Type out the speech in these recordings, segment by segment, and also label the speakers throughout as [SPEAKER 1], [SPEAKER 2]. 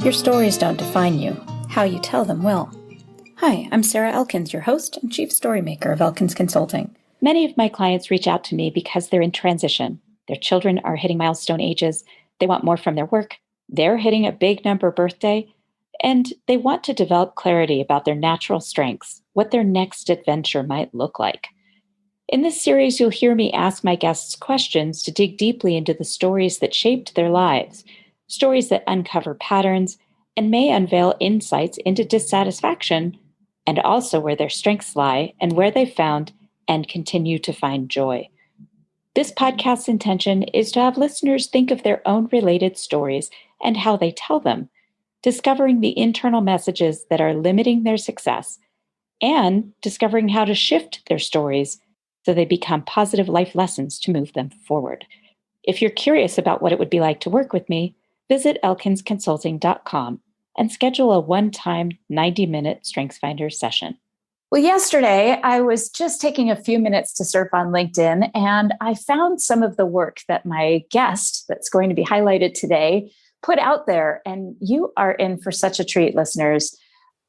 [SPEAKER 1] Your stories don't define you. How you tell them will. Hi, I'm Sarah Elkins, your host and chief storymaker of Elkins Consulting. Many of my clients reach out to me because they're in transition. Their children are hitting milestone ages. They want more from their work. They're hitting a big number birthday. And they want to develop clarity about their natural strengths, what their next adventure might look like. In this series, you'll hear me ask my guests questions to dig deeply into the stories that shaped their lives, stories that uncover patterns and may unveil insights into dissatisfaction, and also where their strengths lie and where they found and continue to find joy. This podcast's intention is to have listeners think of their own related stories and how they tell them, discovering the internal messages that are limiting their success, and discovering how to shift their stories so they become positive life lessons to move them forward. If you're curious about what it would be like to work with me, visit elkinsconsulting.com and schedule a one-time 90-minute StrengthsFinder session. Well, yesterday, I was just taking a few minutes to surf on LinkedIn, and I found some of the work that my guest that's going to be highlighted today put out there, and you are in for such a treat, listeners.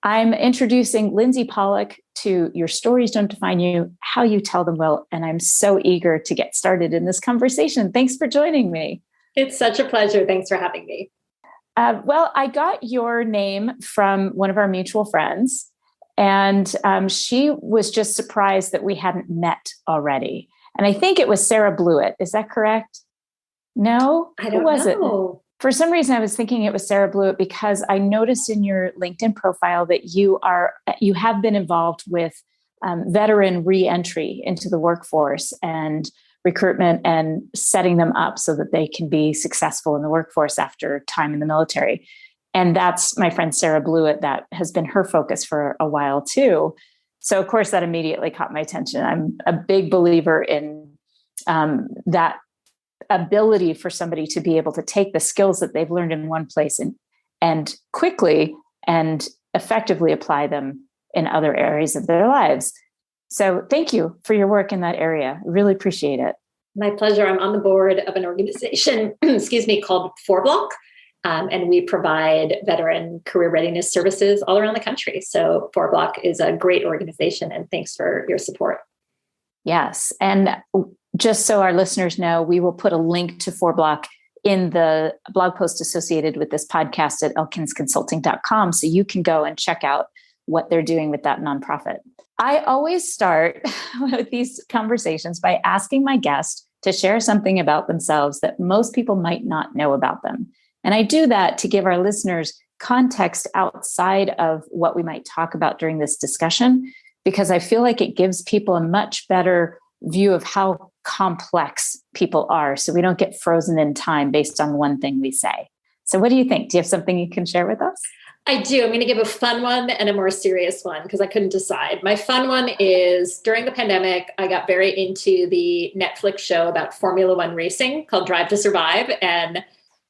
[SPEAKER 1] I'm introducing Lindsey Pollack to Your Stories Don't Define You, How You Tell Them Will, and I'm so eager to get started in this conversation. Thanks for joining me.
[SPEAKER 2] It's such a pleasure. Thanks for having me.
[SPEAKER 1] Well, I got your name from one of our mutual friends, and she was just surprised that we hadn't met already. And I think it was Sarah Blewett. Is that correct? No?
[SPEAKER 2] I don't know.
[SPEAKER 1] For some reason, I was thinking it was Sarah Blewett because I noticed in your LinkedIn profile that you have been involved with veteran re-entry into the workforce and recruitment and setting them up so that they can be successful in the workforce after time in the military. And that's my friend Sarah Blewett. That has been her focus for a while too. So of course that immediately caught my attention. I'm a big believer in that ability for somebody to be able to take the skills that they've learned in one place and quickly and effectively apply them in other areas of their lives. So thank you for your work in that area. I really appreciate it.
[SPEAKER 2] My pleasure. I'm on the board of an organization, called 4Block. And we provide veteran career readiness services all around the country. So 4Block is a great organization, and thanks for your support.
[SPEAKER 1] Yes. And just so our listeners know, we will put a link to 4Block in the blog post associated with this podcast at elkinsconsulting.com. So you can go and check out what they're doing with that nonprofit. I always start with these conversations by asking my guest to share something about themselves that most people might not know about them. And I do that to give our listeners context outside of what we might talk about during this discussion, because I feel like it gives people a much better view of how complex people are, so we don't get frozen in time based on one thing we say. So what do you think? Do you have something you can share with us?
[SPEAKER 2] I do. I'm going to give a fun one and a more serious one because I couldn't decide. My fun one is during the pandemic, I got very into the Netflix show about Formula One racing called Drive to Survive and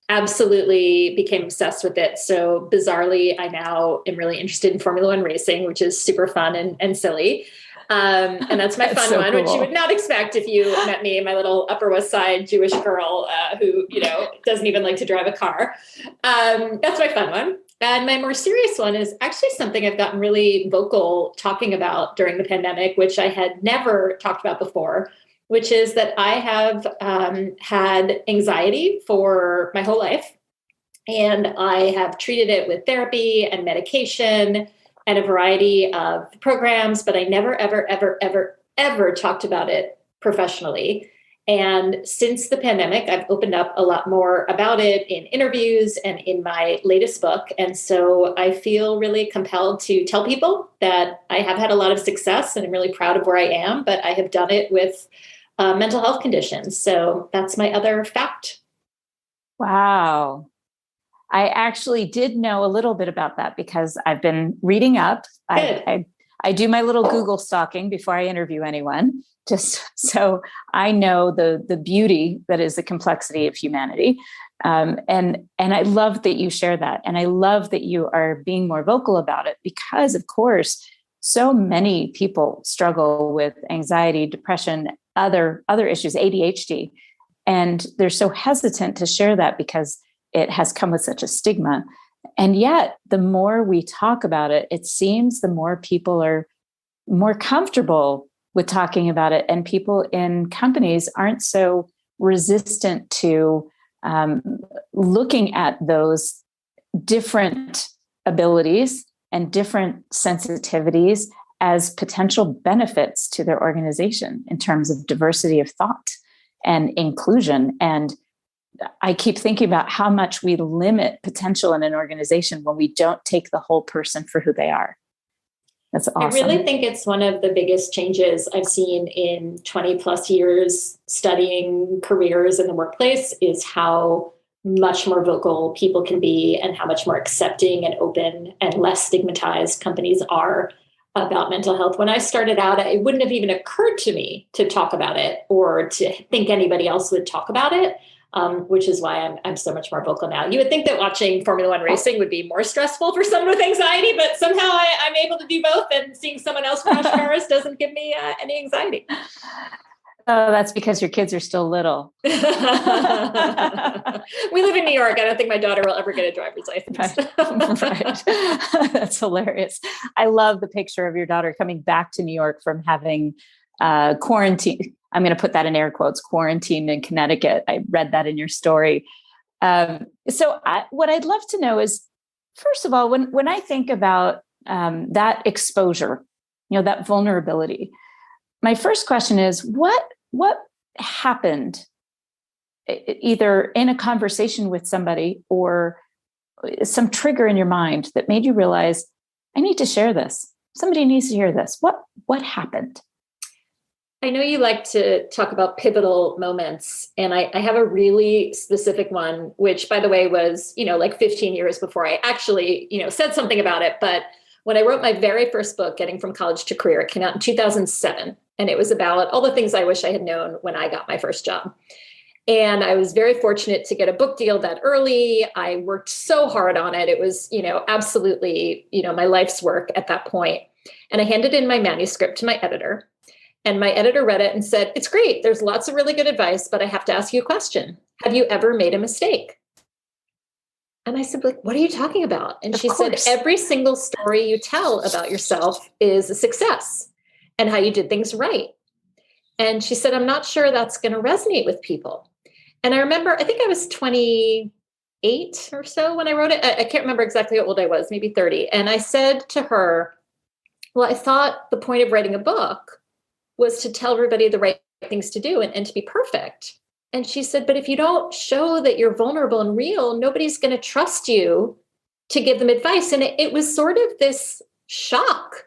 [SPEAKER 2] absolutely became obsessed with it. So bizarrely, I now am really interested in Formula One racing, which is super fun and silly. And that's my fun one, cool. Which you would not expect if you met me, my little Upper West Side Jewish girl who, doesn't even like to drive a car. That's my fun one. And my more serious one is actually something I've gotten really vocal talking about during the pandemic, which I had never talked about before, which is that I have had anxiety for my whole life. And I have treated it with therapy and medication and a variety of programs, but I never, ever, ever, ever, ever talked about it professionally. And since the pandemic, I've opened up a lot more about it in interviews and in my latest book. And so I feel really compelled to tell people that I have had a lot of success and I'm really proud of where I am, but I have done it with mental health conditions. So that's my other fact.
[SPEAKER 1] Wow. I actually did know a little bit about that because I've been reading up. I do my little Google stalking before I interview anyone, just so I know the beauty that is the complexity of humanity. And I love that you share that. And I love that you are being more vocal about it because, of course, so many people struggle with anxiety, depression, other issues, ADHD, and they're so hesitant to share that because it has come with such a stigma. And yet, the more we talk about it, it seems the more people are more comfortable with talking about it. And people in companies aren't so resistant to looking at those different abilities and different sensitivities as potential benefits to their organization in terms of diversity of thought and inclusion. And I keep thinking about how much we limit potential in an organization when we don't take the whole person for who they are. That's awesome.
[SPEAKER 2] I really think it's one of the biggest changes I've seen in 20 plus years studying careers in the workplace is how much more vocal people can be and how much more accepting and open and less stigmatized companies are about mental health. When I started out, it wouldn't have even occurred to me to talk about it or to think anybody else would talk about it. Which is why I'm so much more vocal now. You would think that watching Formula One racing would be more stressful for someone with anxiety, but somehow I'm able to do both, and seeing someone else crash cars doesn't give me any anxiety.
[SPEAKER 1] Oh, that's because your kids are still little.
[SPEAKER 2] We live in New York. I don't think my daughter will ever get a driver's license.
[SPEAKER 1] Right. That's hilarious. I love the picture of your daughter coming back to New York from having quarantine. I'm going to put that in air quotes, quarantined in Connecticut. I read that in your story. What I'd love to know is, first of all, when I think about that exposure, that vulnerability, my first question is, what happened either in a conversation with somebody or some trigger in your mind that made you realize, I need to share this. Somebody needs to hear this. What happened?
[SPEAKER 2] I know you like to talk about pivotal moments, and I have a really specific one, which, by the way, was, like 15 years before I actually, said something about it. But when I wrote my very first book, Getting from College to Career, it came out in 2007, and it was about all the things I wish I had known when I got my first job. And I was very fortunate to get a book deal that early. I worked so hard on it. It was, absolutely, my life's work at that point. And I handed in my manuscript to my editor. And my editor read it and said, it's great. There's lots of really good advice, but I have to ask you a question. Have you ever made a mistake? And I said, what are you talking about? And she said, every single story you tell about yourself is a success and how you did things right. And she said, I'm not sure that's going to resonate with people. And I remember, I think I was 28 or so when I wrote it. I can't remember exactly how old I was, maybe 30. And I said to her, well, I thought the point of writing a book was to tell everybody the right things to do and to be perfect. And she said, but if you don't show that you're vulnerable and real, nobody's going to trust you to give them advice. And it was sort of this shock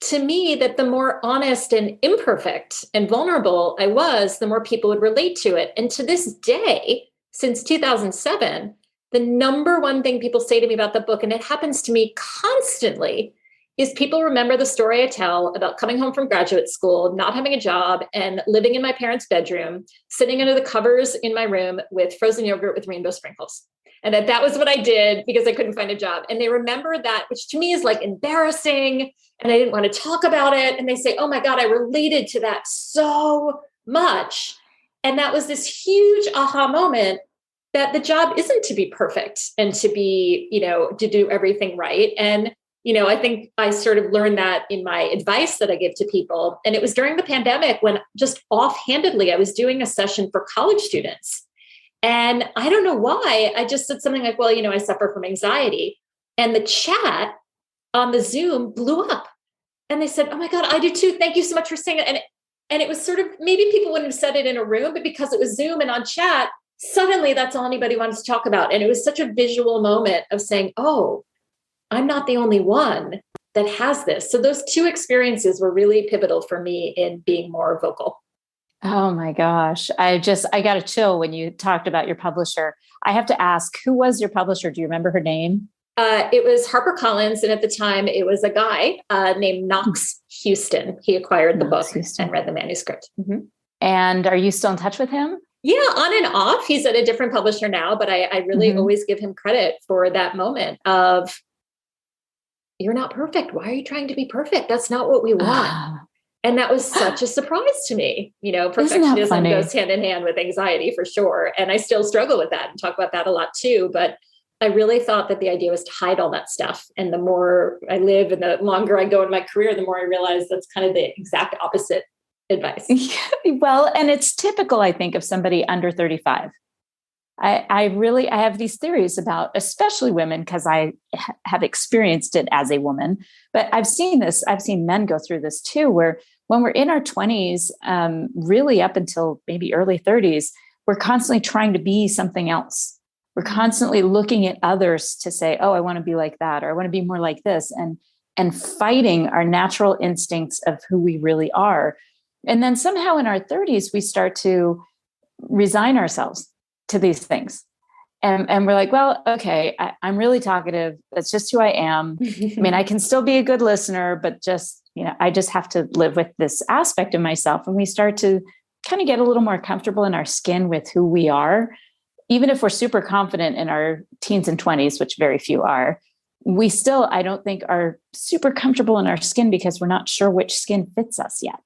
[SPEAKER 2] to me that the more honest and imperfect and vulnerable I was, the more people would relate to it. And to this day, since 2007, the number one thing people say to me about the book, and it happens to me constantly, is people remember the story I tell about coming home from graduate school, not having a job, and living in my parents' bedroom, sitting under the covers in my room with frozen yogurt with rainbow sprinkles. And that was what I did because I couldn't find a job. And they remember that, which to me is like embarrassing. And I didn't want to talk about it. And they say, oh my God, I related to that so much. And that was this huge aha moment that the job isn't to be perfect and to be, to do everything right. And I think I sort of learned that in my advice that I give to people. And it was during the pandemic when just offhandedly, I was doing a session for college students. And I don't know why, I just said something like, well, I suffer from anxiety. And the chat on the Zoom blew up. And they said, oh my God, I do too. Thank you so much for saying it. And it was sort of, maybe people wouldn't have said it in a room, but because it was Zoom and on chat, suddenly that's all anybody wanted to talk about. And it was such a visual moment of saying, oh, I'm not the only one that has this. So those two experiences were really pivotal for me in being more vocal.
[SPEAKER 1] Oh my gosh. I got a chill when you talked about your publisher. I have to ask, who was your publisher? Do you remember her name?
[SPEAKER 2] It was HarperCollins. And at the time it was a guy named Knox Houston. He acquired the book and read the manuscript. Mm-hmm.
[SPEAKER 1] And are you still in touch with him?
[SPEAKER 2] Yeah, on and off. He's at a different publisher now, but I really always give him credit for that moment of, you're not perfect. Why are you trying to be perfect? That's not what we want. And that was such a surprise to me. Perfectionism goes hand in hand with anxiety for sure. And I still struggle with that and talk about that a lot too. But I really thought that the idea was to hide all that stuff. And the more I live and the longer I go in my career, the more I realize that's kind of the exact opposite advice.
[SPEAKER 1] Well, and it's typical, I think, of somebody under 35. I have these theories about, especially women, because I have experienced it as a woman, but I've seen men go through this too, where when we're in our 20s, really up until maybe early 30s, we're constantly trying to be something else. We're constantly looking at others to say, oh, I want to be like that, or I want to be more like this, and fighting our natural instincts of who we really are. And then somehow in our 30s, we start to resign ourselves to these things. And we're like, well, okay, I'm really talkative. That's just who I am. I mean, I can still be a good listener, but just, I just have to live with this aspect of myself. And we start to kind of get a little more comfortable in our skin with who we are. Even if we're super confident in our teens and 20s, which very few are, we still, I don't think, are super comfortable in our skin because we're not sure which skin fits us yet.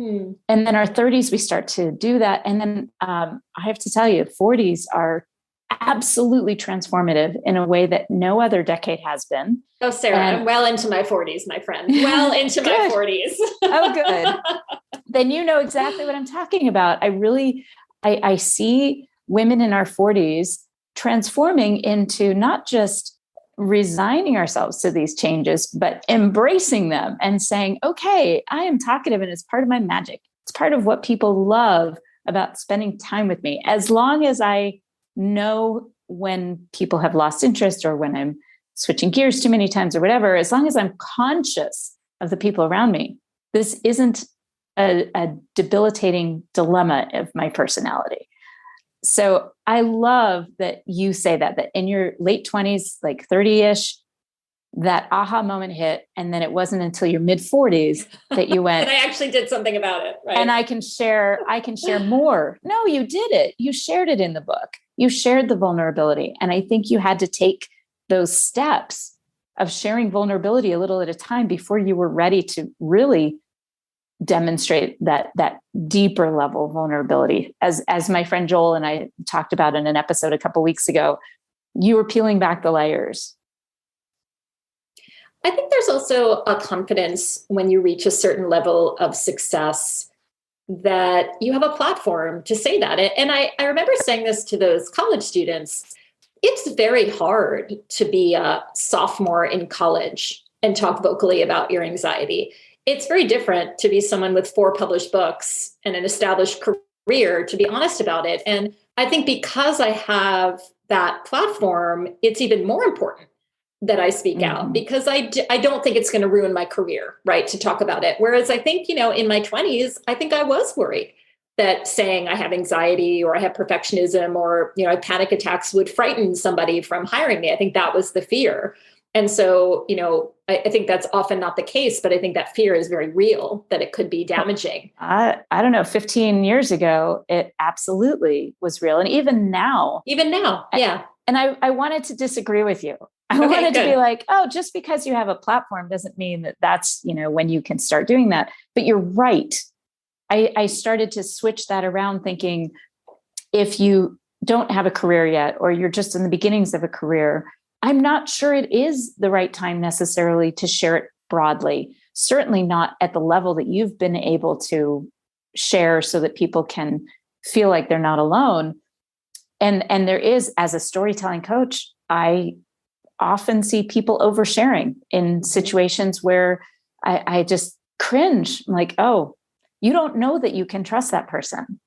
[SPEAKER 1] And then our 30s, we start to do that. And then I have to tell you, 40s are absolutely transformative in a way that no other decade has been.
[SPEAKER 2] Oh, Sarah, I'm well into my 40s, my friend. Well into my 40s.
[SPEAKER 1] Oh, good. Then you know exactly what I'm talking about. I see women in our 40s transforming into not just resigning ourselves to these changes, but embracing them and saying, okay, I am talkative and it's part of my magic. It's part of what people love about spending time with me. As long as I know when people have lost interest or when I'm switching gears too many times or whatever, as long as I'm conscious of the people around me, this isn't a debilitating dilemma of my personality. So I love that you say that in your late 20s, like 30-ish, that aha moment hit. And then it wasn't until your mid 40s that you went,
[SPEAKER 2] and I actually did something about it. Right.
[SPEAKER 1] And I can share more. No, you did it. You shared it in the book. You shared the vulnerability. And I think you had to take those steps of sharing vulnerability a little at a time before you were ready to really demonstrate that deeper level of vulnerability. As my friend Joel and I talked about in an episode a couple of weeks ago, you were peeling back the layers.
[SPEAKER 2] I think there's also a confidence when you reach a certain level of success that you have a platform to say that. And I remember saying this to those college students. It's very hard to be a sophomore in college and talk vocally about your anxiety. It's very different to be someone with 4 published books and an established career, to be honest about it. And I think because I have that platform, it's even more important that I speak out, because I don't think it's going to ruin my career, right, to talk about it. Whereas I think, in my 20s, I think I was worried that saying I have anxiety or I have perfectionism or, I have panic attacks would frighten somebody from hiring me. I think that was the fear. And so, I think that's often not the case, but I think that fear is very real, that it could be damaging.
[SPEAKER 1] I don't know, 15 years ago, it absolutely was real. And even now,
[SPEAKER 2] yeah.
[SPEAKER 1] And I wanted to disagree with you. I wanted to be like, oh, just because you have a platform doesn't mean that that's, when you can start doing that. But you're right. I started to switch that around thinking, if you don't have a career yet, or you're just in the beginnings of a career, I'm not sure it is the right time necessarily to share it broadly. Certainly not at the level that you've been able to share so that people can feel like they're not alone. And there is, as a storytelling coach, I often see people oversharing in situations where I just cringe. I'm like, oh, you don't know that you can trust that person.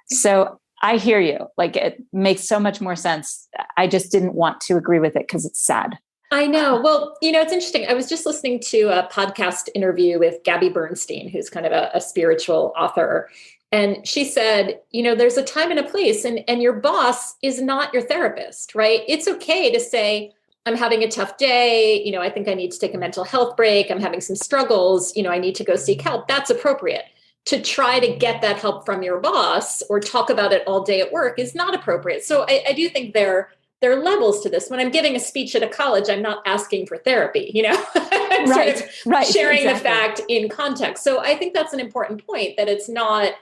[SPEAKER 1] So I hear you. Like, it makes so much more sense. I just didn't want to agree with it because it's sad.
[SPEAKER 2] I know. Well, it's interesting. I was just listening to a podcast interview with Gabby Bernstein, who's kind of a spiritual author. And she said, there's a time and a place, and your boss is not your therapist, right? It's okay to say, I'm having a tough day. I think I need to take a mental health break. I'm having some struggles. I need to go seek help. That's appropriate. To try to get that help from your boss or talk about it all day at work is not appropriate. So I do think there are levels to this. When I'm giving a speech at a college, I'm not asking for therapy, I'm
[SPEAKER 1] right,
[SPEAKER 2] sort of sharing the fact in context. So I think that's an important point, that it's not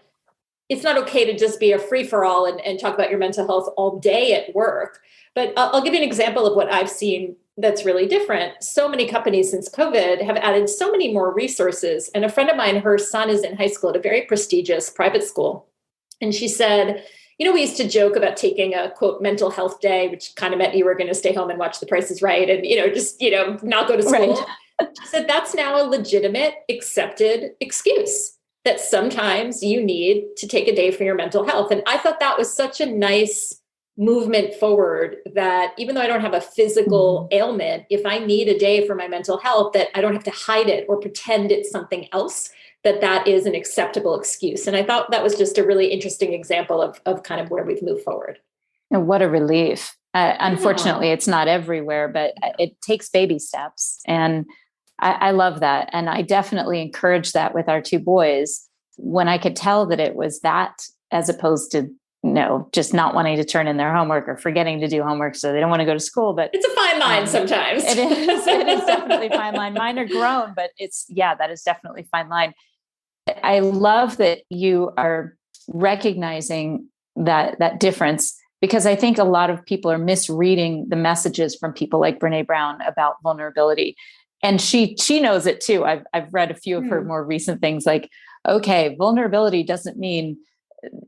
[SPEAKER 2] it's not okay to just be a free-for-all and talk about your mental health all day at work. But I'll give you an example of what I've seen that's really different. So many companies since COVID have added so many more resources. And a friend of mine, her son is in high school at a very prestigious private school. And she said, we used to joke about taking a quote mental health day, which kind of meant you were going to stay home and watch The Price is Right and, not go to school. Right. She said, that's now a legitimate, accepted excuse that sometimes you need to take a day for your mental health. And I thought that was such a nice movement forward, that even though I don't have a physical ailment, if I need a day for my mental health, that I don't have to hide it or pretend it's something else, that is an acceptable excuse. And I thought that was just a really interesting example of kind of where we've moved forward.
[SPEAKER 1] And what a relief. Unfortunately, it's not everywhere, but it takes baby steps. And I love that. And I definitely encourage that with our two boys when I could tell that it was that, as opposed to, just not wanting to turn in their homework or forgetting to do homework so they don't want to go to school. But
[SPEAKER 2] it's a fine line sometimes.
[SPEAKER 1] It is definitely a fine line. Mine are grown, but that is definitely a fine line. I love that you are recognizing that difference, because I think a lot of people are misreading the messages from people like Brene Brown about vulnerability. And she knows it too. I've read a few of her more recent things, like, okay, vulnerability doesn't mean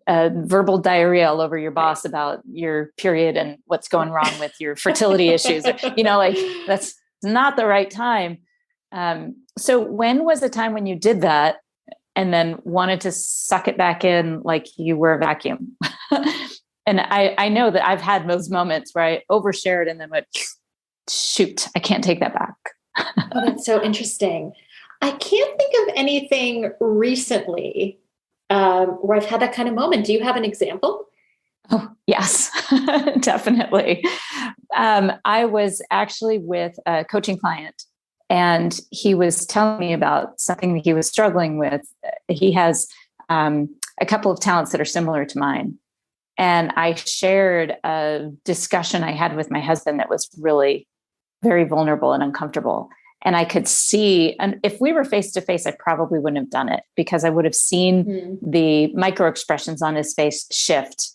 [SPEAKER 1] verbal diarrhea all over your boss about your period and what's going wrong with your fertility issues. That's not the right time. So when was the time when you did that and then wanted to suck it back in like you were a vacuum? And I know that I've had those moments where I overshared and then went, shoot, I can't take that back.
[SPEAKER 2] Oh, that's so interesting. I can't think of anything recently where I've had that kind of moment. Do you have an example?
[SPEAKER 1] Oh, yes, definitely. I was actually with a coaching client, and he was telling me about something that he was struggling with. He has a couple of talents that are similar to mine. And I shared a discussion I had with my husband that was really very vulnerable and uncomfortable. And I could see, and if we were face to face, I probably wouldn't have done it, because I would have seen the micro expressions on his face shift.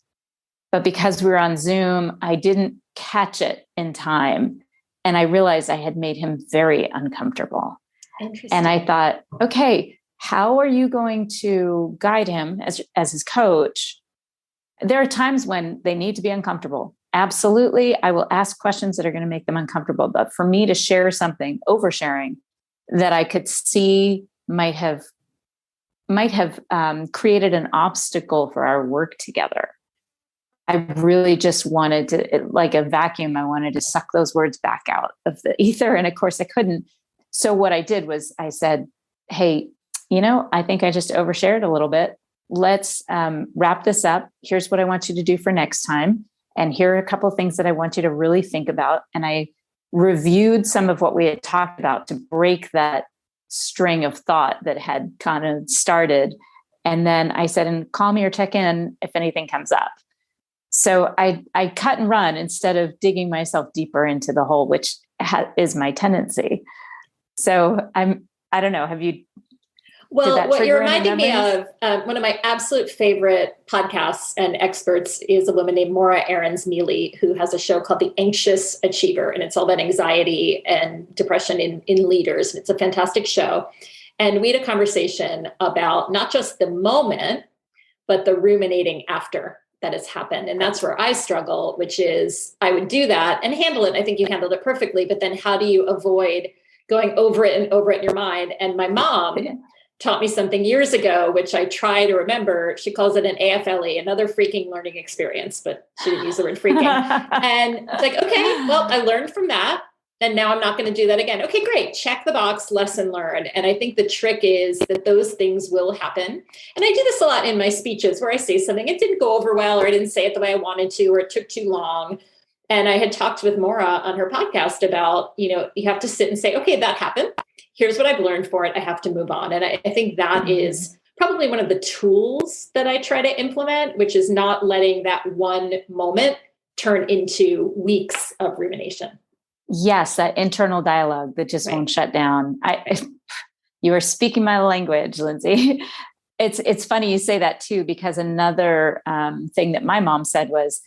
[SPEAKER 1] But because we were on Zoom, I didn't catch it in time. And I realized I had made him very uncomfortable. And I thought, okay, how are you going to guide him as his coach? There are times when they need to be uncomfortable. Absolutely. I will ask questions that are going to make them uncomfortable. But for me to share something, oversharing, that I could see might have created an obstacle for our work together. I really just wanted to, like a vacuum, I wanted to suck those words back out of the ether. And of course I couldn't. So what I did was I said, hey, I think I just overshared a little bit. Let's wrap this up. Here's what I want you to do for next time. And here are a couple of things that I want you to really think about. And I reviewed some of what we had talked about to break that string of thought that had kind of started. And then I said, and call me or check in if anything comes up. So I cut and run instead of digging myself deeper into the hole, which is my tendency. So I don't know. Have you?
[SPEAKER 2] Well, what you're reminding me of, one of my absolute favorite podcasts and experts is a woman named Maura Aarons-Mealy, who has a show called The Anxious Achiever. And it's all about anxiety and depression in leaders. And it's a fantastic show. And we had a conversation about not just the moment, but the ruminating after that has happened. And that's where I struggle, which is I would do that and handle it. I think you handled it perfectly. But then how do you avoid going over it and over it in your mind? And my mom taught me something years ago, which I try to remember. She calls it an AFLE, another freaking learning experience, but she didn't use the word freaking. And it's like, okay, well, I learned from that. And now I'm not going to do that again. Okay, great. Check the box, lesson learned. And I think the trick is that those things will happen. And I do this a lot in my speeches where I say something, it didn't go over well, or I didn't say it the way I wanted to, or it took too long. And I had talked with Maura on her podcast about, you have to sit and say, okay, that happened. Here's what I've learned for it. I have to move on. And I think that is probably one of the tools that I try to implement, which is not letting that one moment turn into weeks of rumination.
[SPEAKER 1] Yes, that internal dialogue that just won't shut down. You are speaking my language, Lindsey. It's funny you say that too, because another thing that my mom said was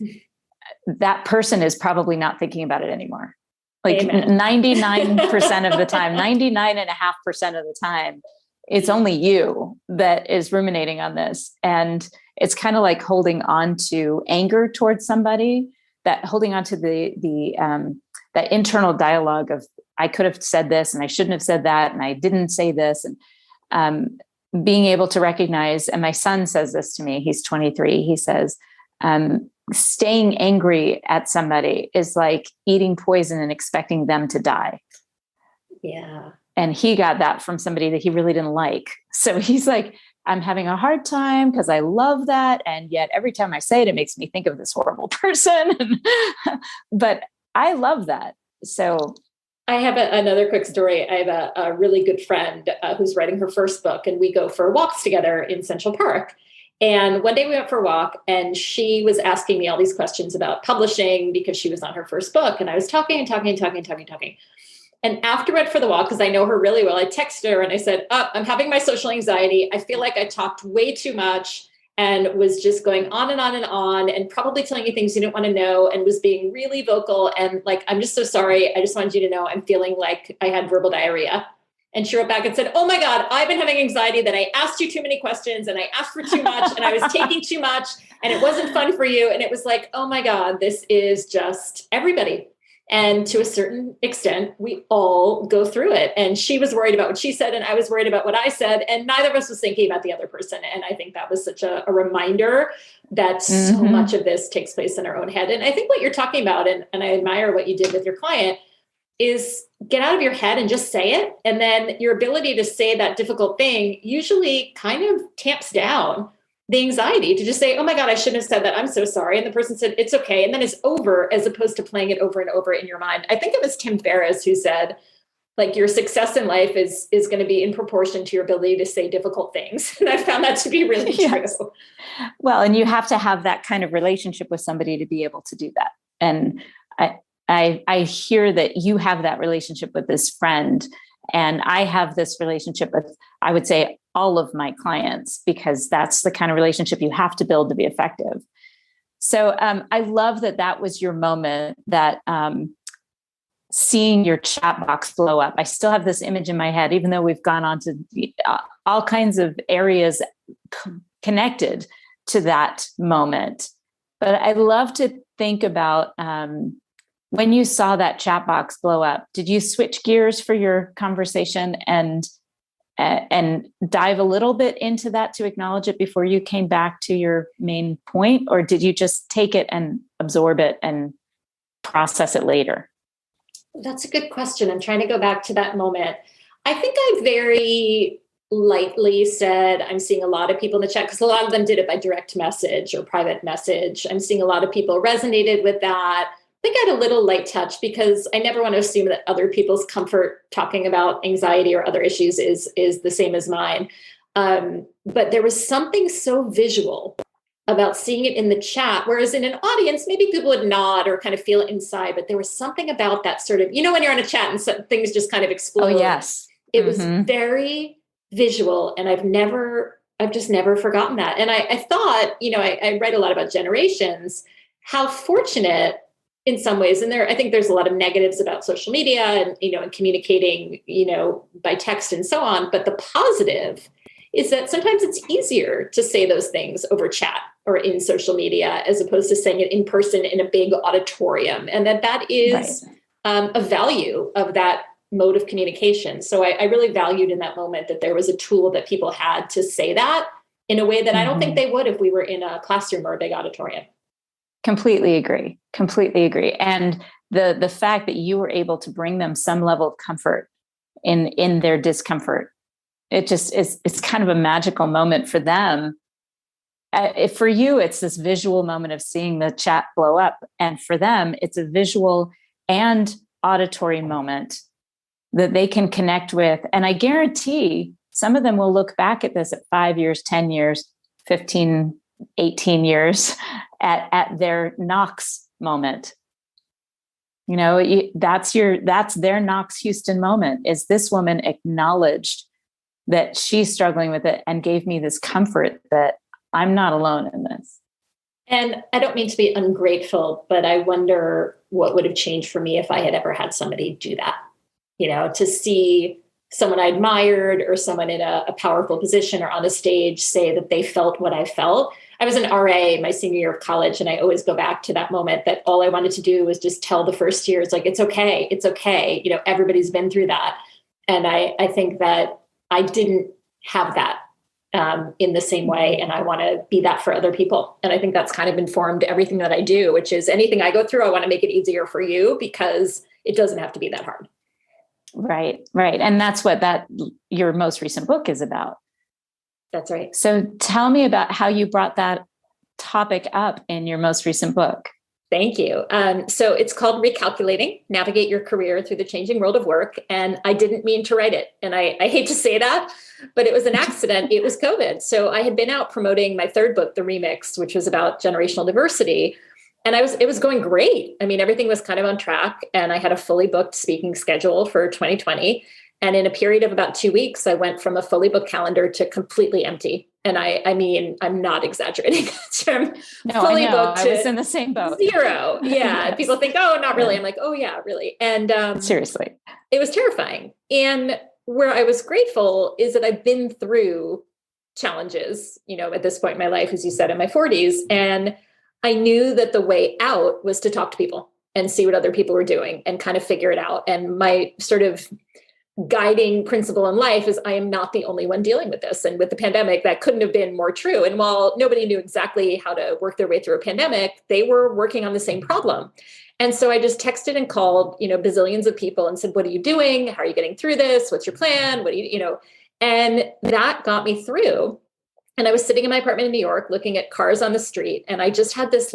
[SPEAKER 1] that person is probably not thinking about it anymore. Like
[SPEAKER 2] Amen.
[SPEAKER 1] 99% of the time, 99.5% of the time, it's only you that is ruminating on this. And it's kind of like holding on to anger towards somebody, that holding on to that internal dialogue of, I could have said this and I shouldn't have said that, and I didn't say this. And being able to recognize, and my son says this to me, he's 23, he says, staying angry at somebody is like eating poison and expecting them to die.
[SPEAKER 2] Yeah.
[SPEAKER 1] And he got that from somebody that he really didn't like. So he's like, I'm having a hard time because I love that. And yet every time I say it, it makes me think of this horrible person. But I love that. So
[SPEAKER 2] I have another quick story. I have a really good friend who's writing her first book, and we go for walks together in Central Park. And one day we went for a walk, and she was asking me all these questions about publishing because she was on her first book. And I was talking. And afterward for the walk, because I know her really well, I texted her and I said, I'm having my social anxiety. I feel like I talked way too much and was just going on and on and on, and probably telling you things you didn't want to know, and was being really vocal. And like, I'm just so sorry. I just wanted you to know I'm feeling like I had verbal diarrhea. And she wrote back and said, oh my God, I've been having anxiety that I asked you too many questions and I asked for too much and I was taking too much and it wasn't fun for you. And it was like, oh my God, this is just everybody. And to a certain extent, we all go through it. And she was worried about what she said, and I was worried about what I said, and neither of us was thinking about the other person. And I think that was such a reminder that so much of this takes place in our own head. And I think what you're talking about, and I admire what you did with your client, is get out of your head and just say it. And then your ability to say that difficult thing usually kind of tamps down the anxiety to just say, oh my God, I shouldn't have said that. I'm so sorry. And the person said, it's okay. And then it's over, as opposed to playing it over and over in your mind. I think it was Tim Ferriss who said, like, your success in life is going to be in proportion to your ability to say difficult things. And I found that to be really
[SPEAKER 1] yes.
[SPEAKER 2] true.
[SPEAKER 1] Well, and you have to have that kind of relationship with somebody to be able to do that. And I hear that you have that relationship with this friend, and I have this relationship with, I would say, all of my clients, because that's the kind of relationship you have to build to be effective. So I love that was your moment, that seeing your chat box blow up. I still have this image in my head, even though we've gone on to all kinds of areas connected to that moment. But I love to think about when you saw that chat box blow up, did you switch gears for your conversation and dive a little bit into that to acknowledge it before you came back to your main point? Or did you just take it and absorb it and process it later?
[SPEAKER 2] That's a good question. I'm trying to go back to that moment. I think I very lightly said, I'm seeing a lot of people in the chat, because a lot of them did it by direct message or private message. I'm seeing a lot of people resonated with that. I think I had a little light touch, because I never want to assume that other people's comfort talking about anxiety or other issues is the same as mine. But there was something so visual about seeing it in the chat, whereas in an audience, maybe people would nod or kind of feel it inside, but there was something about that sort of, when you're in a chat and things just kind of explode.
[SPEAKER 1] Oh, yes.
[SPEAKER 2] It was very visual, and I've just never forgotten that. And I thought, I write a lot about generations, how fortunate in some ways, and I think there's a lot of negatives about social media and, and communicating, by text and so on. But the positive is that sometimes it's easier to say those things over chat or in social media, as opposed to saying it in person in a big auditorium. And that is a value of that mode of communication. So I really valued in that moment that there was a tool that people had to say that in a way that I don't think they would if we were in a classroom or a big auditorium.
[SPEAKER 1] Completely agree. And the fact that you were able to bring them some level of comfort in their discomfort, it just is, it's kind of a magical moment for them. For you, it's this visual moment of seeing the chat blow up. And for them, it's a visual and auditory moment that they can connect with. And I guarantee some of them will look back at this at 5 years, 10 years, 15, 18 years at their Knox moment. That's their Knox Houston moment, is this woman acknowledged that she's struggling with it and gave me this comfort that I'm not alone in this.
[SPEAKER 2] And I don't mean to be ungrateful, but I wonder what would have changed for me if I had ever had somebody do that, to see someone I admired or someone in a powerful position or on a stage say that they felt what I felt. I was an RA my senior year of college, and I always go back to that moment that all I wanted to do was just tell the first years, like, it's okay. It's okay. Everybody's been through that. And I think that I didn't have that in the same way. And I want to be that for other people. And I think that's kind of informed everything that I do, which is anything I go through, I want to make it easier for you because it doesn't have to be that hard.
[SPEAKER 1] Right. And that's what your most recent book is about.
[SPEAKER 2] That's right.
[SPEAKER 1] So tell me about how you brought that topic up in your most recent book.
[SPEAKER 2] Thank you. So it's called Recalculating, Navigate Your Career Through the Changing World of Work. And I didn't mean to write it. And I hate to say that, but it was an accident. It was COVID. So I had been out promoting my third book, The Remix, which was about generational diversity. And it was going great. I mean, everything was kind of on track. And I had a fully booked speaking schedule for 2020. And in a period of about 2 weeks, I went from a fully booked calendar to completely empty. And I mean, I'm not exaggerating. From fully booked to
[SPEAKER 1] I was in the same boat.
[SPEAKER 2] 0. Yeah.
[SPEAKER 1] Yes.
[SPEAKER 2] People think, oh, not really. I'm like, oh yeah, really. And
[SPEAKER 1] seriously,
[SPEAKER 2] it was terrifying. And where I was grateful is that I've been through challenges, at this point in my life, as you said, in my 40s. And I knew that the way out was to talk to people and see what other people were doing and kind of figure it out. And my sort of guiding principle in life is I am not the only one dealing with this. And with the pandemic, that couldn't have been more true. And while nobody knew exactly how to work their way through a pandemic, they were working on the same problem. And so I just texted and called, bazillions of people and said, what are you doing? How are you getting through this? What's your plan? What do you, and that got me through. And I was sitting in my apartment in New York, looking at cars on the street. And I just had this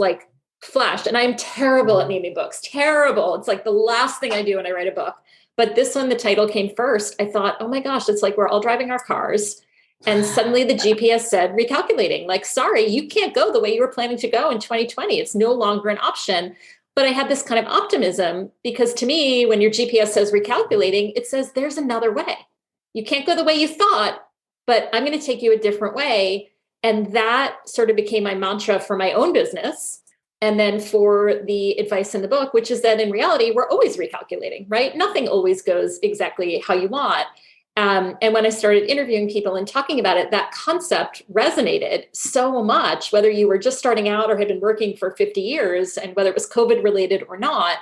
[SPEAKER 2] flash, and I'm terrible at naming books, terrible. It's like the last thing I do when I write a book. But this one, the title came first. I thought, oh my gosh, it's like we're all driving our cars. And suddenly the GPS said, recalculating, sorry, you can't go the way you were planning to go in 2020. It's no longer an option. But I had this kind of optimism because to me, when your GPS says recalculating, it says there's another way. You can't go the way you thought, but I'm going to take you a different way. And that sort of became my mantra for my own business. And then for the advice in the book, which is that in reality, we're always recalculating, right? Nothing always goes exactly how you want. And when I started interviewing people and talking about it, that concept resonated so much, whether you were just starting out or had been working for 50 years and whether it was COVID related or not.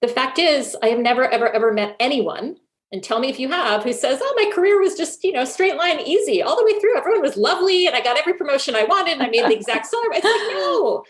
[SPEAKER 2] The fact is, I have never, ever, ever met anyone, and tell me if you have, who says, oh, my career was just, straight line, easy all the way through. Everyone was lovely. And I got every promotion I wanted. And I made the exact salary. It's like, no.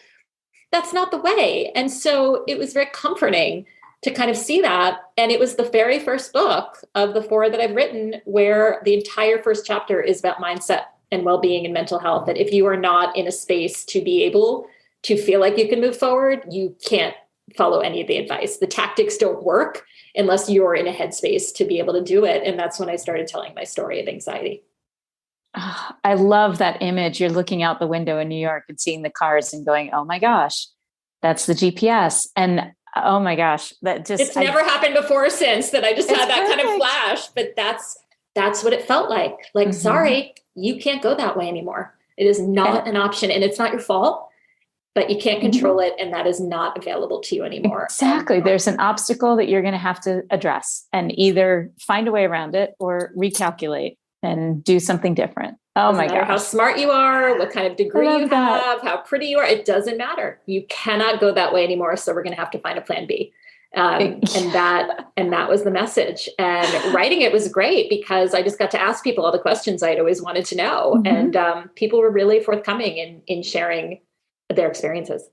[SPEAKER 2] That's not the way. And so it was very comforting to kind of see that. And it was the very first book of the 4 that I've written where the entire first chapter is about mindset and well-being and mental health. That if you are not in a space to be able to feel like you can move forward, you can't follow any of the advice. The tactics don't work unless you're in a headspace to be able to do it. And that's when I started telling my story of anxiety.
[SPEAKER 1] Oh, I love that image. You're looking out the window in New York and seeing the cars and going, oh my gosh, that's the GPS. And oh my gosh,
[SPEAKER 2] it's never happened before or since that I just had that kind of flash, but that's what it felt like. Sorry, you can't go that way anymore. It is not an option and it's not your fault, but you can't control it. And that is not available to you anymore.
[SPEAKER 1] Exactly. There's an obstacle that you're going to have to address and either find a way around it or recalculate and do something different. Oh my gosh.
[SPEAKER 2] How smart you are, what kind of degree you have, how pretty you are. It doesn't matter. You cannot go that way anymore. So we're going to have to find a plan B. And that was the message. And writing it was great because I just got to ask people all the questions I'd always wanted to know. And people were really forthcoming in sharing their experiences.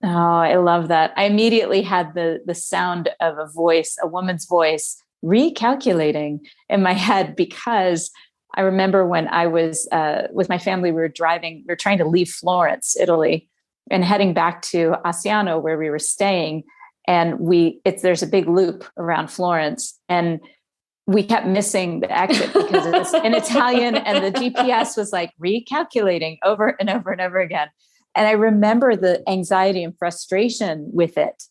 [SPEAKER 1] Oh, I love that. I immediately had the sound of a woman's voice recalculating in my head because I remember when I was with my family, we were trying to leave Florence, Italy, and heading back to Asciano where we were staying. And there's a big loop around Florence, and we kept missing the exit because it was in Italian, and the GPS was recalculating over and over and over again. And I remember the anxiety and frustration with it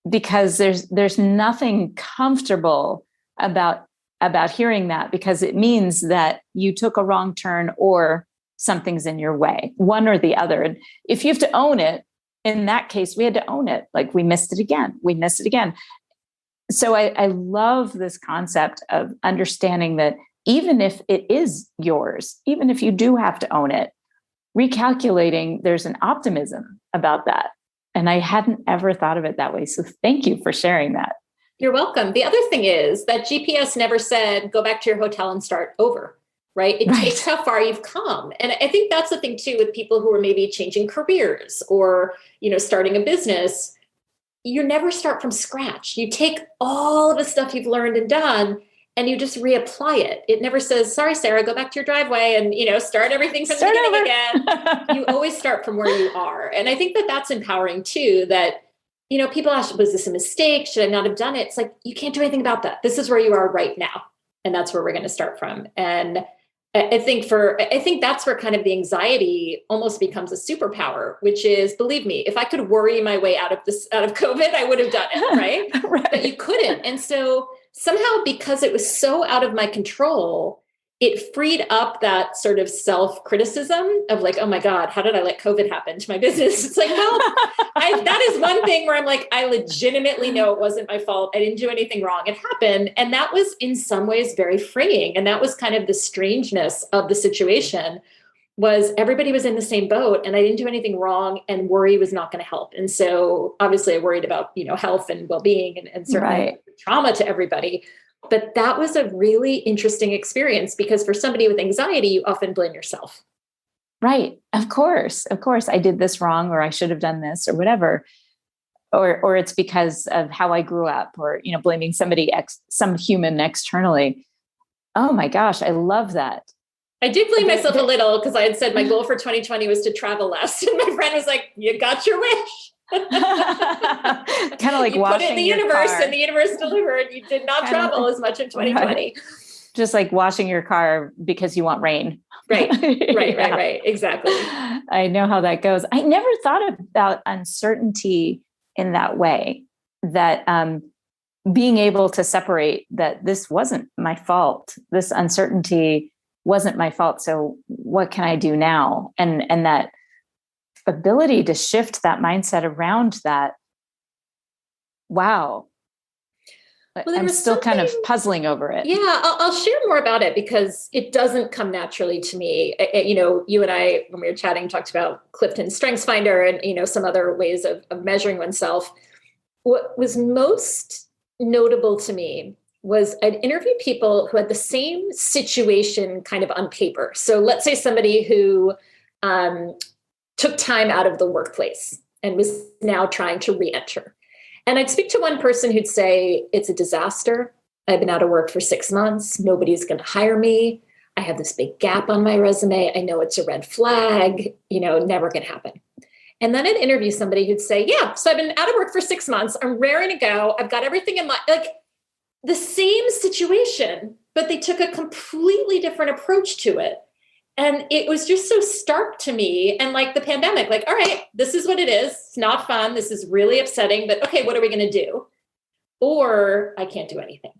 [SPEAKER 1] because there's nothing comfortable about about hearing that, because it means that you took a wrong turn or something's in your way, one or the other. And if you have to own it, in that case, we had to own it. Like, we missed it again. We missed it again. So I love this concept of understanding that even if it is yours, even if you do have to own it, recalculating, there's an optimism about that. And I hadn't ever thought of it that way. So thank you for sharing that.
[SPEAKER 2] You're welcome. The other thing is that GPS never said, go back to your hotel and start over, right? It takes how far you've come. And I think that's the thing too, with people who are maybe changing careers or, starting a business. You never start from scratch. You take all of the stuff you've learned and done, and you just reapply it. It never says, sorry, Sarah, go back to your driveway and, start everything from the beginning again. You always start from where you are. And I think that that's empowering too, that, people ask, was this a mistake? Should I not have done it? It's like, you can't do anything about that. This is where you are right now. And that's where we're going to start from. And I think that's where kind of the anxiety almost becomes a superpower, which is, believe me, if I could worry my way out of COVID, I would have done it. Right.
[SPEAKER 1] Right.
[SPEAKER 2] But you couldn't. And so somehow, because it was so out of my control, it freed up that sort of self-criticism of like, oh my God, how did I let COVID happen to my business? It's like, well, that is one thing where I'm like, I legitimately know it wasn't my fault. I didn't do anything wrong. It happened. And that was in some ways very freeing. And that was kind of the strangeness of the situation, was everybody was in the same boat and I didn't do anything wrong, and worry was not going to help. And so obviously I worried about, health and well-being and certainly trauma to everybody. But that was a really interesting experience, because for somebody with anxiety, you often blame yourself.
[SPEAKER 1] Right. Of course. I did this wrong, or I should have done this, or whatever. Or it's because of how I grew up, or, blaming some human externally. Oh my gosh. I love that.
[SPEAKER 2] I did blame myself a little, because I had said my goal for 2020 was to travel less. And my friend was like, you got your wish.
[SPEAKER 1] Kind of like
[SPEAKER 2] you
[SPEAKER 1] washing
[SPEAKER 2] put it in the universe and the universe delivered. You did not travel as much in 2020.
[SPEAKER 1] Right. Just like washing your car because you want rain.
[SPEAKER 2] Right. Exactly.
[SPEAKER 1] I know how that goes. I never thought about uncertainty in that way, that being able to separate that this wasn't my fault. This uncertainty wasn't my fault. So what can I do now? And that ability to shift that mindset around that. Wow. Well, I'm still kind of puzzling over it.
[SPEAKER 2] Yeah, I'll share more about it, because it doesn't come naturally to me. You and I, when we were chatting, talked about Clifton's Strengths Finder and, some other ways of measuring oneself. What was most notable to me was I'd interviewed people who had the same situation kind of on paper. So let's say somebody who took time out of the workplace and was now trying to re-enter. And I'd speak to one person who'd say, it's a disaster. I've been out of work for 6 months. Nobody's going to hire me. I have this big gap on my resume. I know it's a red flag, never going to happen. And then I'd interview somebody who'd say, yeah, so I've been out of work for 6 months. I'm raring to go. I've got everything in my, like the same situation, but they took a completely different approach to it. And it was just so stark to me. And like the pandemic, like, all right, this is what it is. It's not fun. This is really upsetting, but okay, what are we going to do? Or I can't do anything.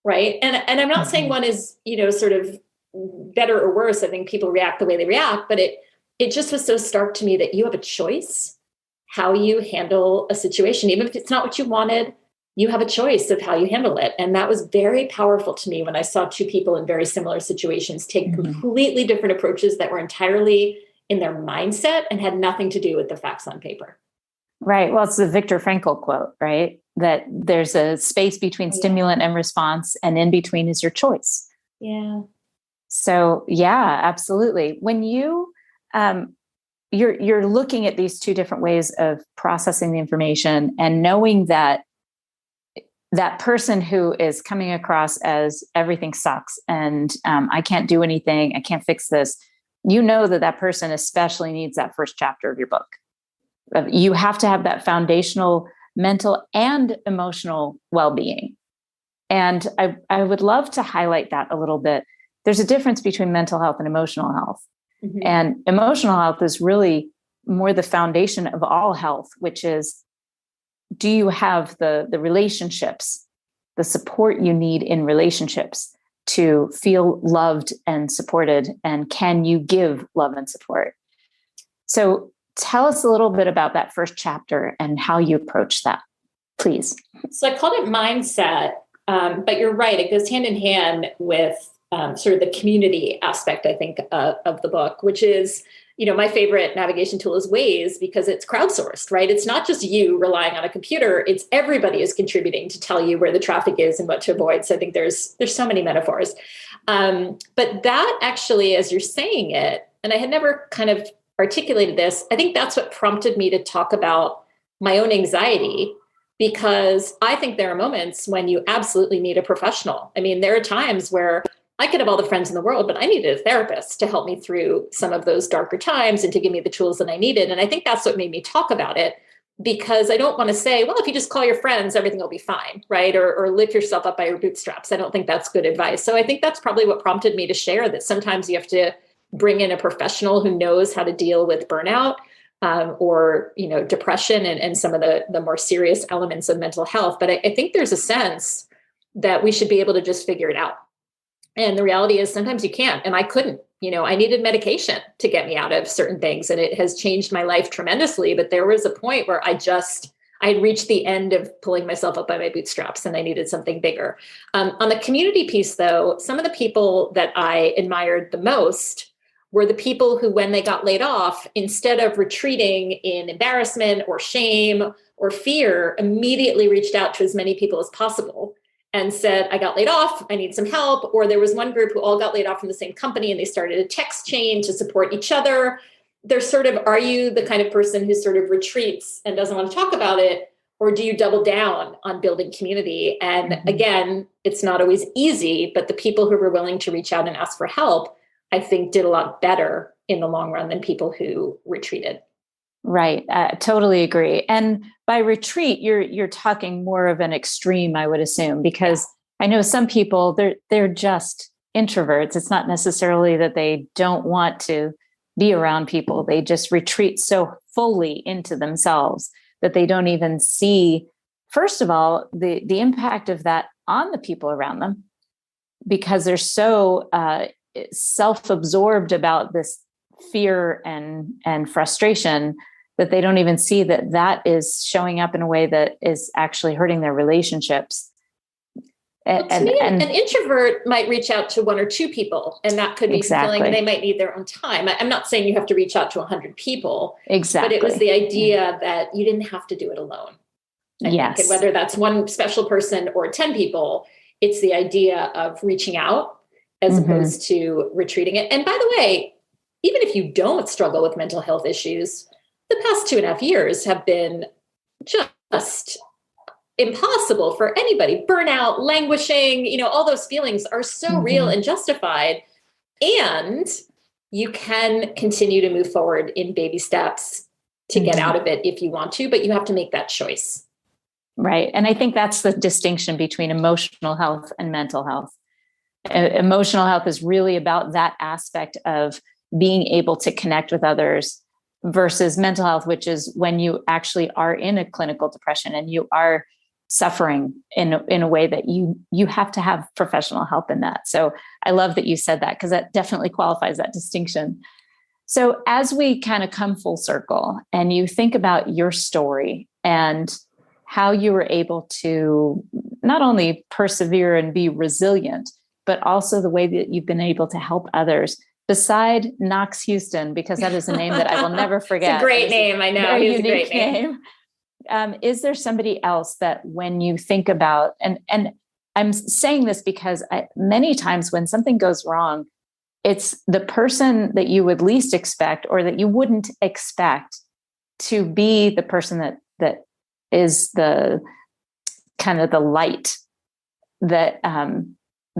[SPEAKER 2] Right. And I'm not saying one is, sort of better or worse. I think people react the way they react, but it just was so stark to me that you have a choice how you handle a situation. Even if it's not what you wanted, you have a choice of how you handle it. And that was very powerful to me when I saw two people in very similar situations take completely different approaches that were entirely in their mindset and had nothing to do with the facts on paper.
[SPEAKER 1] Right. Well, it's the Viktor Frankl quote, right? That there's a space between stimulant and response, and in between is your choice.
[SPEAKER 2] Yeah.
[SPEAKER 1] So yeah, absolutely. When you, you're looking at these two different ways of processing the information and knowing that that person who is coming across as everything sucks and I can't do anything, I can't fix this, that person especially needs that first chapter of your book. You have to have that foundational mental and emotional well-being. And I would love to highlight that a little bit. There's a difference between mental health and emotional health. Mm-hmm. And emotional health is really more the foundation of all health, which is, do you have the relationships, the support you need in relationships? to feel loved and supported? And can you give love and support? So tell us a little bit about that first chapter and how you approach that, please.
[SPEAKER 2] So I called it mindset, but you're right. It goes hand in hand with sort of the community aspect, I think, of the book, which is, my favorite navigation tool is Waze because it's crowdsourced, right? It's not just you relying on a computer. It's everybody is contributing to tell you where the traffic is and what to avoid. So I think there's so many metaphors. But that actually, as you're saying it, and I had never kind of articulated this, I think that's what prompted me to talk about my own anxiety, because I think there are moments when you absolutely need a professional. I mean, there are times where I could have all the friends in the world, but I needed a therapist to help me through some of those darker times and to give me the tools that I needed. And I think that's what made me talk about it, because I don't want to say, well, if you just call your friends, everything will be fine, right? Or lift yourself up by your bootstraps. I don't think that's good advice. So I think that's probably what prompted me to share that sometimes you have to bring in a professional who knows how to deal with burnout or depression and some of the more serious elements of mental health. But I think there's a sense that we should be able to just figure it out. And the reality is sometimes you can't, and I couldn't. I needed medication to get me out of certain things, and it has changed my life tremendously. But there was a point where I had reached the end of pulling myself up by my bootstraps, and I needed something bigger. On the community piece, though, some of the people that I admired the most were the people who, when they got laid off, instead of retreating in embarrassment or shame or fear, immediately reached out to as many people as possible and said, I got laid off, I need some help. Or there was one group who all got laid off from the same company and they started a text chain to support each other. There's sort of, are you the kind of person who sort of retreats and doesn't want to talk about it? Or do you double down on building community? And again, it's not always easy, but the people who were willing to reach out and ask for help, I think did a lot better in the long run than people who retreated.
[SPEAKER 1] Right. Totally agree. And by retreat, you're talking more of an extreme, I would assume, because I know some people, they're just introverts. It's not necessarily that they don't want to be around people. They just retreat so fully into themselves that they don't even see, first of all, the impact of that on the people around them, because they're so self-absorbed about this fear and frustration that they don't even see that is showing up in a way that is actually hurting their relationships.
[SPEAKER 2] Well, to me, an introvert might reach out to one or two people, and that could be feeling they might need their own time. I'm not saying you have to reach out to 100 people.
[SPEAKER 1] Exactly.
[SPEAKER 2] But it was the idea that you didn't have to do it alone. I think. And whether that's one special person or 10 people, it's the idea of reaching out as opposed to retreating it. And by the way, even if you don't struggle with mental health issues, the past 2.5 years have been just impossible for anybody. Burnout, languishing, all those feelings are so real and justified. And you can continue to move forward in baby steps to get out of it if you want to, but you have to make that choice.
[SPEAKER 1] Right. And I think that's the distinction between emotional health and mental health. Emotional health is really about that aspect of being able to connect with others, versus mental health, which is when you actually are in a clinical depression and you are suffering in a way that you have to have professional help in that. So I love that you said that, because that definitely qualifies that distinction. So as we kind of come full circle and you think about your story and how you were able to not only persevere and be resilient, but also the way that you've been able to help others, beside Knox Houston, because that is a name that I will never forget.
[SPEAKER 2] It's a great name. I know.
[SPEAKER 1] It's a great name. Is there somebody else that when you think about, and I'm saying this because many times when something goes wrong, it's the person that you would least expect or that you wouldn't expect to be the person that is the kind of the light that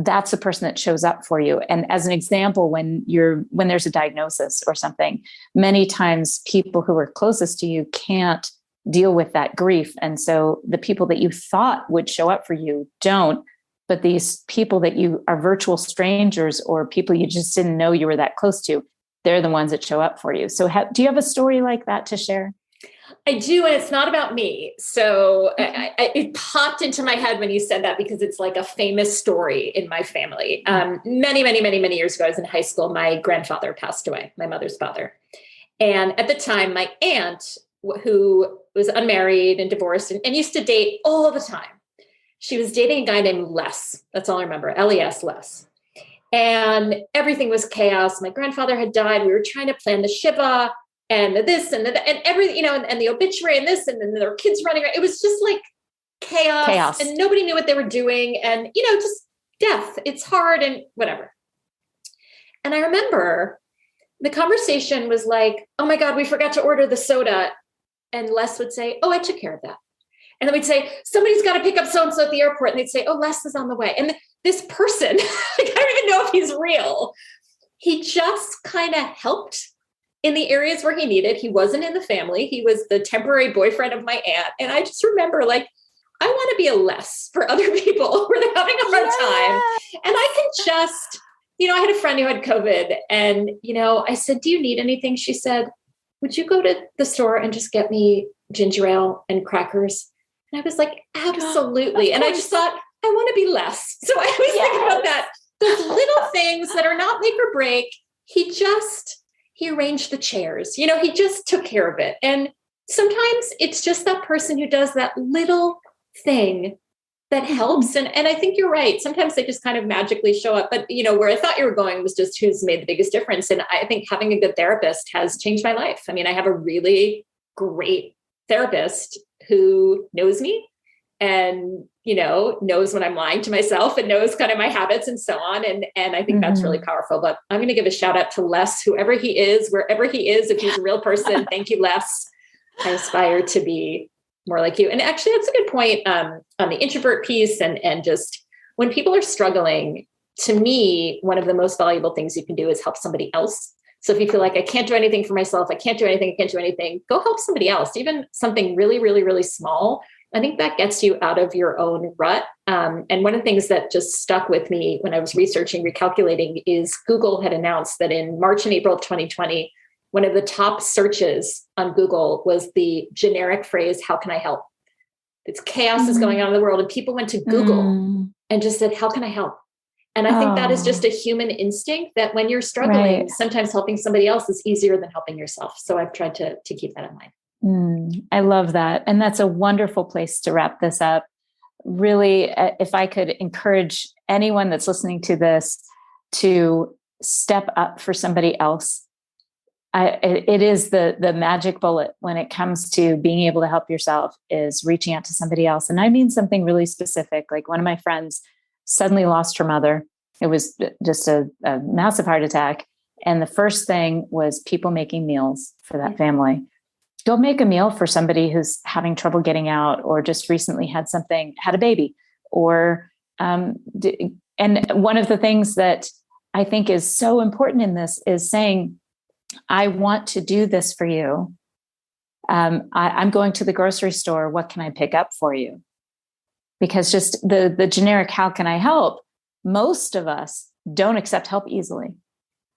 [SPEAKER 1] that's the person that shows up for you. And as an example, when there's a diagnosis or something, many times people who are closest to you can't deal with that grief. And so the people that you thought would show up for you don't, but these people that you are virtual strangers or people you just didn't know you were that close to, they're the ones that show up for you. So do you have a story like that to share?
[SPEAKER 2] I do, and it's not about me. So it popped into my head when you said that because it's like a famous story in my family. Many, many, many, many years ago, I was in high school. My grandfather passed away, my mother's father. And at the time, my aunt, who was unmarried and divorced and used to date all the time, she was dating a guy named Les. That's all I remember, Les, Les. And everything was chaos. My grandfather had died. We were trying to plan the Shiva and this and that and everything, and the obituary and this, and then there were kids running around. It was just like chaos. And nobody knew what they were doing. And, just death. It's hard and whatever. And I remember the conversation was like, oh my God, we forgot to order the soda. And Les would say, oh, I took care of that. And then we'd say, somebody's got to pick up so-and-so at the airport. And they'd say, oh, Les is on the way. And this person, I don't even know if he's real. He just kind of helped in the areas where he needed. He wasn't in the family. He was the temporary boyfriend of my aunt. And I just remember I want to be a Les for other people where they're having a hard time. And I can just, I had a friend who had COVID and, I said, do you need anything? She said, would you go to the store and just get me ginger ale and crackers? And I was like, absolutely. And I just thought, I want to be Les. So I always think about that. Those little things that are not make or break. He arranged the chairs, he just took care of it. And sometimes it's just that person who does that little thing that helps. And I think you're right. Sometimes they just kind of magically show up. But, where I thought you were going was just who's made the biggest difference. And I think having a good therapist has changed my life. I mean, I have a really great therapist who knows me and, knows when I'm lying to myself and knows kind of my habits and so on. And I think that's really powerful. But I'm going to give a shout out to Les, whoever he is, wherever he is, if he's a real person. Thank you, Les. I aspire to be more like you. And actually, that's a good point on the introvert piece. And just when people are struggling, to me, one of the most valuable things you can do is help somebody else. So if you feel like I can't do anything for myself, I can't do anything, go help somebody else, even something really, really, really small. I think that gets you out of your own rut. And one of the things that just stuck with me when I was researching Recalculating is Google had announced that in March and April of 2020, one of the top searches on Google was the generic phrase, how can I help? It's chaos is going on in the world. And people went to Google and just said, how can I help? And I think that is just a human instinct that when you're struggling, sometimes helping somebody else is easier than helping yourself. So I've tried to keep that in mind.
[SPEAKER 1] I love that. And that's a wonderful place to wrap this up. Really, if I could encourage anyone that's listening to this to step up for somebody else, it is the magic bullet when it comes to being able to help yourself is reaching out to somebody else. And I mean something really specific. Like one of my friends suddenly lost her mother. It was just a massive heart attack. And the first thing was people making meals for that family. Go make a meal for somebody who's having trouble getting out or just recently had a baby or, and one of the things that I think is so important in this is saying, I want to do this for you. I'm going to the grocery store. What can I pick up for you? Because just the generic, how can I help? Most of us don't accept help easily.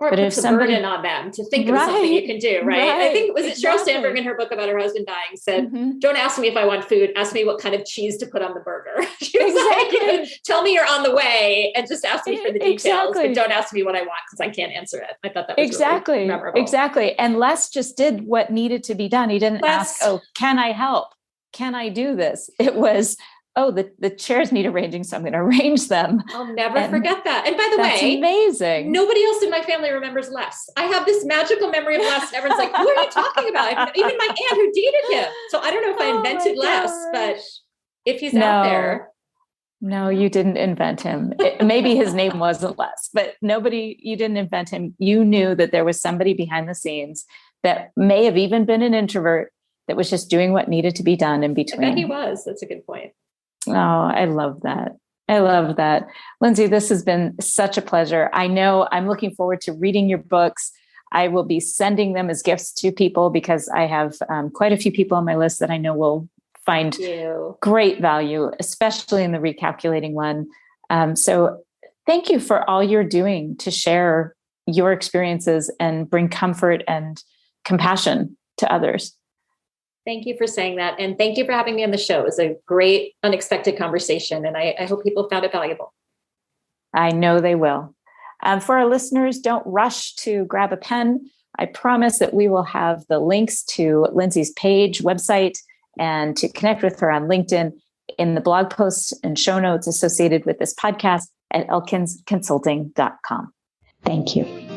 [SPEAKER 2] Or but if somebody burden on them to think of something you can do, right? I think, was it Sheryl Sandberg in her book about her husband dying said, don't ask me if I want food, ask me what kind of cheese to put on the burger. She was like, tell me you're on the way and just ask me for the details, but don't ask me what I want because I can't answer it. I thought that was really memorable.
[SPEAKER 1] Exactly. And Les just did what needed to be done. He didn't ask, oh, can I help? Can I do this? It was, oh, the chairs need arranging, so I'm going to arrange them.
[SPEAKER 2] I'll never forget that. And by the way,
[SPEAKER 1] amazing.
[SPEAKER 2] Nobody else in my family remembers Les. I have this magical memory of Les. And everyone's like, who are you talking about? Even my aunt who dated him. So I don't know if I invented Les, but if he's out there.
[SPEAKER 1] No, you didn't invent him. Maybe his name wasn't Les, but you didn't invent him. You knew that there was somebody behind the scenes that may have even been an introvert that was just doing what needed to be done in between.
[SPEAKER 2] I bet he was. That's a good point.
[SPEAKER 1] Oh, I love that. I love that. Lindsey, this has been such a pleasure. I know I'm looking forward to reading your books. I will be sending them as gifts to people because I have quite a few people on my list that I know will find great value, especially in the Recalculating one. So thank you for all you're doing to share your experiences and bring comfort and compassion to others.
[SPEAKER 2] Thank you for saying that. And thank you for having me on the show. It was a great, unexpected conversation. And I hope people found it valuable.
[SPEAKER 1] I know they will. For our listeners, don't rush to grab a pen. I promise that we will have the links to Lindsey's page, website, and to connect with her on LinkedIn in the blog posts and show notes associated with this podcast at elkinsconsulting.com. Thank you.